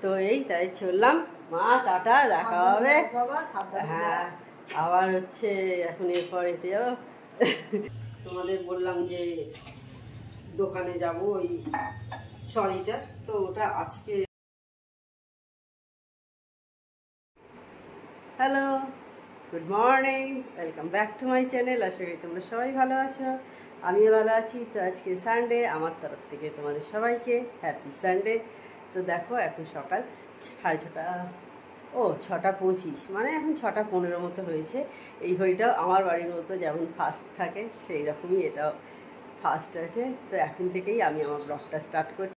তো এই তাই চললাম। মা টাটা, দেখা হবে। হ্যাঁ, আবার হচ্ছে এখন এরপর এতে যাবো। তোমাদের বললাম যে দোকানে যাব ওই 6 লিটার, তো ওটা আজকে। Hello, good morning, welcome back to my channel. আশা করি তোমরা সবাই ভালো আছো, আমিও ভালো আছি। তো আজকে সানডে, আমার তরফ থেকে তোমাদের সবাইকে হ্যাপি সানডে। তো দেখো এখন সকাল 6:30, 6:25, মানে এখন 6:15 মতো হয়েছে। এই ঘড়িটাও আমার বাড়ির মতো যেমন ফাস্ট থাকে সেই রকমই এটাও ফাস্ট আছে। তো এখন থেকেই আমি আমার ব্লগটা স্টার্ট করি।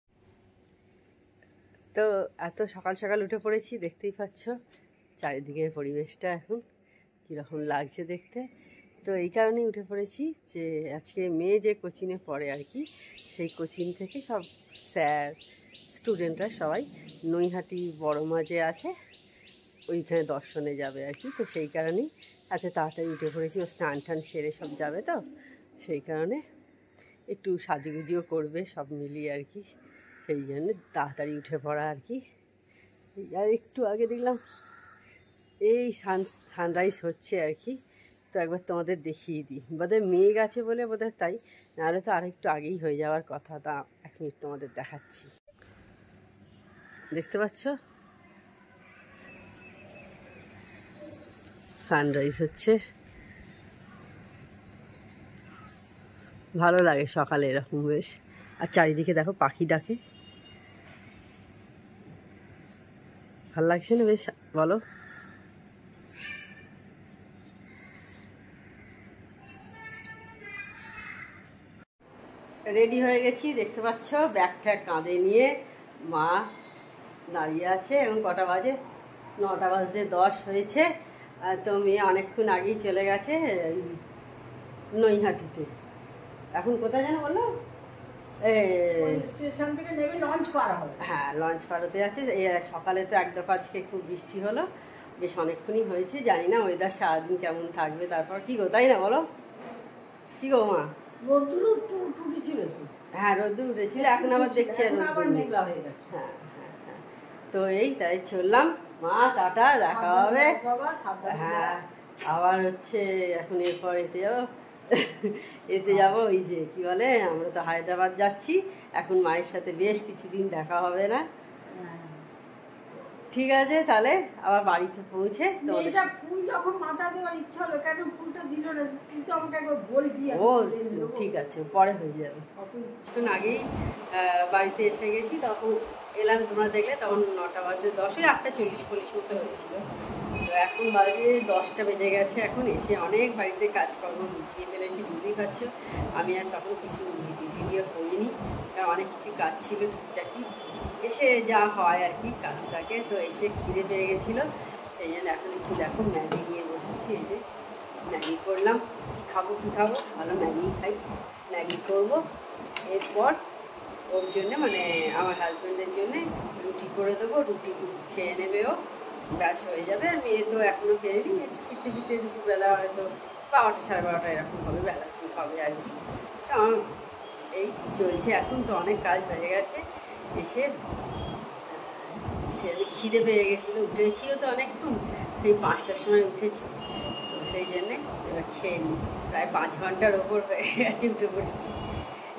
তো এত সকাল সকাল উঠে পড়েছি, দেখতেই পাচ্ছ চারিদিকের পরিবেশটা এখন কীরকম লাগছে দেখতে। তো এই কারণেই উঠে পড়েছি যে আজকে মেয়ে যে কোচিংয়ে পড়ে আর কি, সেই কোচিং থেকে সব স্যার স্টুডেন্টরা সবাই নৈহাটি বড় মাঝে আছে ওইখানে দর্শনে যাবে আর কি। তো সেই কারণেই এত তাড়াতাড়ি উঠে পড়েছি। ও স্নান টান সেরে সব যাবে, তো সেই কারণে একটু সাজুগুজিও করবে সব মিলিয়ে আর কি, সেই জন্য তাড়াতাড়ি উঠে পড়া আর কি। আর একটু আগে দেখলাম এই সানরাইজ হচ্ছে আর কি, তো একবার তোমাদের দেখিয়ে দিই। বোধহয় মেঘ আছে বলে বোধহয় তাই, নাহলে তো আরেকটু আগেই হয়ে যাওয়ার কথা। তা 1 মিনিট তোমাদের দেখাচ্ছি। দেখতে পাচ্ছ সানরাইজ হচ্ছে, ভালো লাগে সকালে এরকম বেশ। আর চারিদিকে দেখো পাখি ডাকে, ভালো লাগছে না বেশ, বলো? রেডি হয়ে গেছি, দেখতে পাচ্ছ ব্যাগটা কাঁধে নিয়ে মা দাঁড়িয়ে আছে। এবং কটা বাজে? 9:10 হয়েছে। তো মেয়ে অনেকক্ষণ আগেই চলে গেছে নৈহাটিতে। এখন কোথায় যেন বললো, স্টেশন থেকে নেমে লঞ্চ পার হবে। হ্যাঁ, লঞ্চ পার হতে যাচ্ছে। সকালে তো এক দফা আজকে খুব বৃষ্টি হলো, বেশ অনেকক্ষণই হয়েছে। জানি না ওয়েদার সারাদিন কেমন থাকবে। তারপর কি গো, তাই না বলো? কি গো মা? রোদ্দুর উঠেছিল তো। হ্যাঁ, রোদ্দুর উঠেছিল, এখন আবার দেখছি আবার মেঘলা হয়ে গেছে। হ্যাঁ হ্যাঁ হ্যাঁ। তো এই তাই চললাম। মা টাটা, দেখা হবে। হ্যাঁ, আবার হচ্ছে এখন এরপর এতে যাবো। এতে যাবো ওই যে কি বলে, আমরা তো হায়দ্রাবাদ যাচ্ছি এখন। মায়ের সাথে বেশ কিছুদিন দেখা হবে না। ঠিক আছে, তাহলে আবার বাড়িতে পৌঁছে ফুল যখন মাথা দেওয়ার ইচ্ছা হলো, কেন ফুলটা দিল না? তুই তো আমাকে একবার বলবি। ও ঠিক আছে, পরে হয়ে যাবে। কিছুক্ষণ আগেই বাড়িতে এসে গেছি, তখন এলাম, তোমরা দেখলে তখন 9:10, 8:40 মতো হয়েছিল। তো এখন বাজে 10টা বেজে গেছে। এখন এসে অনেক বাড়িতে কাজকর্ম গুছিয়ে ফেলেছি, বুঝতেই পারছো। আমি আর তখন কিছু ভিডিও করিনি, কারণ অনেক কিছু কাজ ছিল টুকটাকি, এসে যা হয় আর কি কাজ থাকে। তো এসে খিদে পেয়ে গেছিলো, সেই জন্য এখন একটু দেখো ম্যাগি নিয়ে বসেছি। এই যে ম্যাগি করলাম। কী খাবো, ভালো ম্যাগি খাই। ম্যাগি করবো, এরপর ওর জন্যে মানে আমার হাজব্যান্ডের জন্যে রুটি করে দেবো। রুটি খেয়ে নেবে ও, ব্যাস হয়ে যাবে। আর মেয়ে তো এখনও ফেরেনি, মেয়ে ফিরতে ফিরতে দুপুরবেলা হয়তো 12টা 12:30 এরকম হবে, বেলা হবে আর কি। তো এই চলছে এখন। তো অনেক কাজ হয়ে গেছে। এসে খিদে পেয়ে গেছিলো, উঠেছিও তো অনেকক্ষণ, সেই 5টার সময় উঠেছি। তো সেই জন্যে এবার খেয়ে নিই। প্রায় 5 ঘন্টার ওপর হয়ে গেছে উঠে পড়েছি।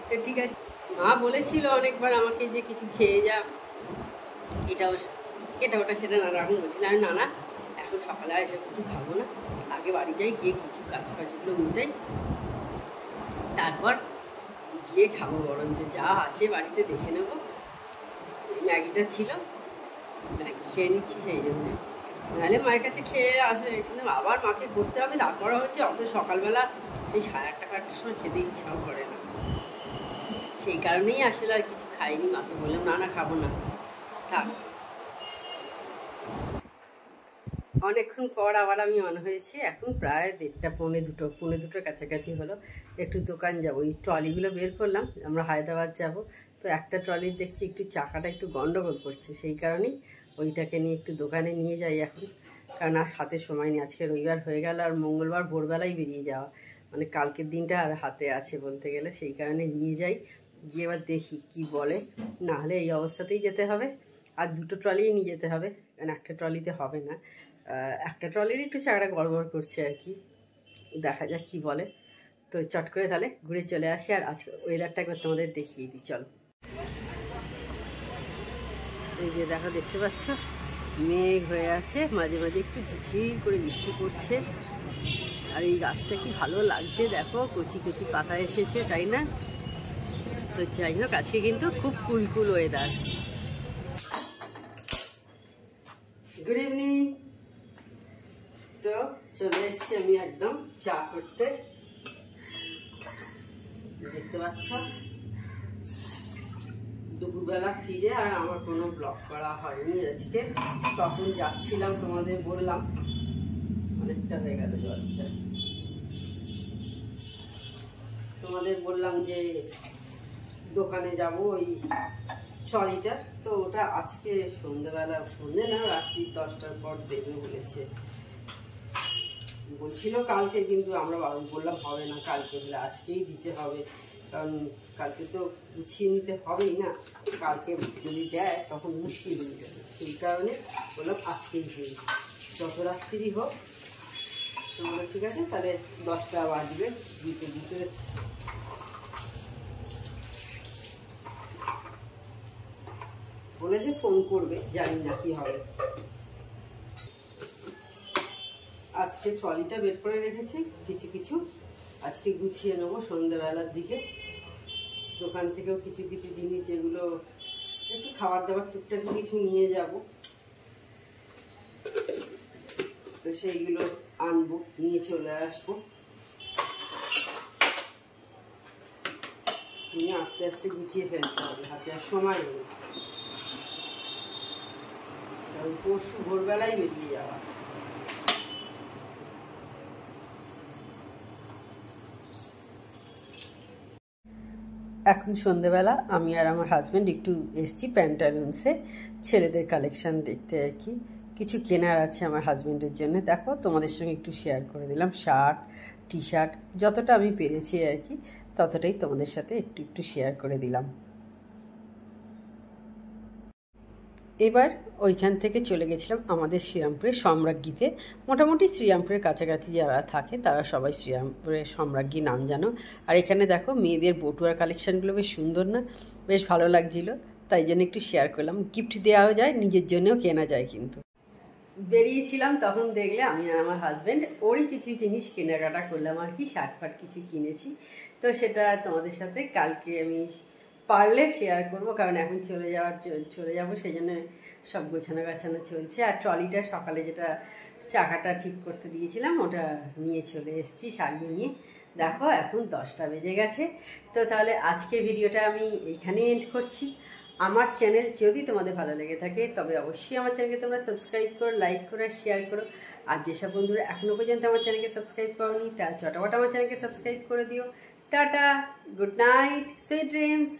তো ঠিক আছে, মা বলেছিল অনেকবার আমাকে যে কিছু খেয়ে যা, এটা ওটা সেটা নানা রকম বলছিলাম। আমি না এখন সকালে আর এসব কিছু খাবো না, আগে বাড়ি যাই, গিয়ে কিছু কাজগুলো মিটাই, তারপর গিয়ে খাবো। বরঞ্চ যা আছে বাড়িতে দেখে নেবো। ম্যাগিটা ছিল, ম্যাগি খেয়ে নিচ্ছি সেই জন্যে। নাহলে মায়ের কাছে খেয়ে আসে, এখানে আবার মাকে করতে হবে। তারপরে হচ্ছে অত সকালবেলা সেই 8:30 9টার সময় খেতে ইচ্ছাও করে না, সেই কারণেই আসলে আর কিছু খাইনি। মাকে বললাম না খাবো না, থাক। অনেকক্ষণ পর আবার আমি অন হয়েছি। এখন প্রায় 1:30 পৌনে 2টোর কাছাকাছি হলো। একটু দোকান যাবো, ওই ট্রলিগুলো বের করলাম, আমরা হায়দ্রাবাদ যাব। তো একটা ট্রলির দেখছি একটু চাকাটা একটু গন্ডগোল করছে, সেই কারণেই ওইটাকে নিয়ে একটু দোকানে নিয়ে যাই এখন। কারণ আর হাতে সময় নেই, আজকে রবিবার হয়ে গেল, আর মঙ্গলবার ভোরবেলায় বেরিয়ে যাওয়া, মানে কালকের দিনটা আর হাতে আছে বলতে গেলে। সেই কারণে নিয়ে যাই, গিয়ে এবার দেখি কি বলে, না হলে এই অবস্থাতেই যেতে হবে। আর দুটো ট্রলি নিয়ে যেতে হবে, কারণ একটা ট্রলিতে হবে না। একটা ট্রলির একটু চাকাটা গড়বড় করছে আর কি, দেখা যাক কী বলে। তো চট করে তাহলে ঘুরে চলে আসি, আর আজকে ওয়েদারটা একবার তোমাদের দেখিয়ে দিই। চলো, এই যে দেখো, দেখতে পাচ্ছ মেঘ হয়ে আছে, মাঝে মাঝে একটু ঝিঝির করে বৃষ্টি পড়ছে। আর এই গাছটা কি ভালো লাগছে, দেখো কচি কচি পাতা এসেছে, তাই না? তো যাই হোক, আজকে কিন্তু খুব কুল ওয়েদার। Good evening. তো চলে এসছি আমি একদম চা করতে, দেখতে পাচ্ছ দুপুরবেলা ফিরে। আর আমার কোনো ব্লগ করা হয়নি আজকে, তখন যাচ্ছিলাম তোমাদের বললাম, অনেকটা হয়ে গেল জলটা, তোমাদের বললাম যে দোকানে যাব ওই 6 লিটার। তো ওটা আজকে সন্ধ্যেবেলা, সন্ধ্যে না রাত্রি 10টার পর দেবে বলেছে, বলছিল কালকে, কিন্তু আমরা বললাম হবে না কালকে, বলে আজকেই দিতে হবে, কারণ কালকে তো গুছিয়ে নিতে হবেই না, কালকে যদি দেয় তখন মুশকিল হয়ে যাবে। সেই কারণে বললাম আজকেই দিই, যত রাত্রি হোক। তো ঠিক আছে, তাহলে 10টা বাজবে, দিতে দিতে বলেছে, ফোন করবে, জানি না কি হবে। আজকে ট্রলিটা বের করে রেখেছি, কিছু কিছু আজকে গুছিয়ে নেবো সন্ধ্যেবেলার দিকে। দোকান থেকেও কিছু কিছু জিনিস, যেগুলো একটু খাবার দাবার টুকটাক কিছু নিয়ে যাব, তো সেইগুলো আনবো, নিয়ে চলে আসবো, নিয়ে আস্তে আস্তে গুছিয়ে ফেলতে হবে, হাতে আর সময় নেই, কারণ পরশু ভোরবেলায় বেরিয়ে যাওয়া। এখন সন্ধেবেলা আমি আর আমার হাজব্যান্ড একটু এসছি প্যান্টালুন্সে ছেলেদের কালেকশান দেখতে আর কি। কিছু কেনার আছে আমার হাজব্যান্ডের জন্য, দেখো তোমাদের সঙ্গে একটু শেয়ার করে দিলাম। শার্ট, টি শার্ট, যতটা আমি পেরেছি আর কি, ততটাই তোমাদের সাথে একটু একটু শেয়ার করে দিলাম। এবার ওইখান থেকে চলে গেছিলাম আমাদের শ্রীরামপুরের সম্রাজ্ঞীতে। মোটামুটি শ্রীরামপুরের কাছাকাছি যারা থাকে তারা সবাই শ্রীরামপুরের সম্রাজ্ঞী নাম জানো। আর এখানে দেখো মেয়েদের বটুয়ার কালেকশানগুলো বেশ সুন্দর না, বেশ ভালো লাগছিলো, তাই জন্য একটু শেয়ার করলাম। গিফট দেওয়াও যায়, নিজের জন্যও কেনা যায়। কিন্তু বেরিয়েছিলাম তখন দেখলে আমি আর আমার হাজব্যান্ড ওরই কিছু জিনিস কেনাকাটা করলাম আর কি, শার্ট ফাট কিছু কিনেছি। তো সেটা তোমাদের সাথে কালকে আমি পারলে শেয়ার করব, কারণ এখন চলে যাব, সেই জন্য সব গোছানো গাছানো চলছে। আর ট্রলিটা সকালে যেটা চাকাটা ঠিক করতে দিয়েছিলাম, ওটা নিয়ে চলে এসেছি সারিয়ে নিয়ে। দেখো এখন 10টা বেজে গেছে। তো তাহলে আজকে ভিডিওটা আমি এইখানে এন্ড করছি। আমার চ্যানেল যদি তোমাদের ভালো লেগে থাকে তবে অবশ্যই আমার চ্যানেলকে তোমরা সাবস্ক্রাইব করো, লাইক করো, শেয়ার করো। আর যেসব বন্ধুরা এখনও পর্যন্ত আমার চ্যানেলকে সাবস্ক্রাইব করোনি, তারা চটাপট আমার চ্যানেলকে সাবস্ক্রাইব করে দিও। Tata, good night, sweet dreams.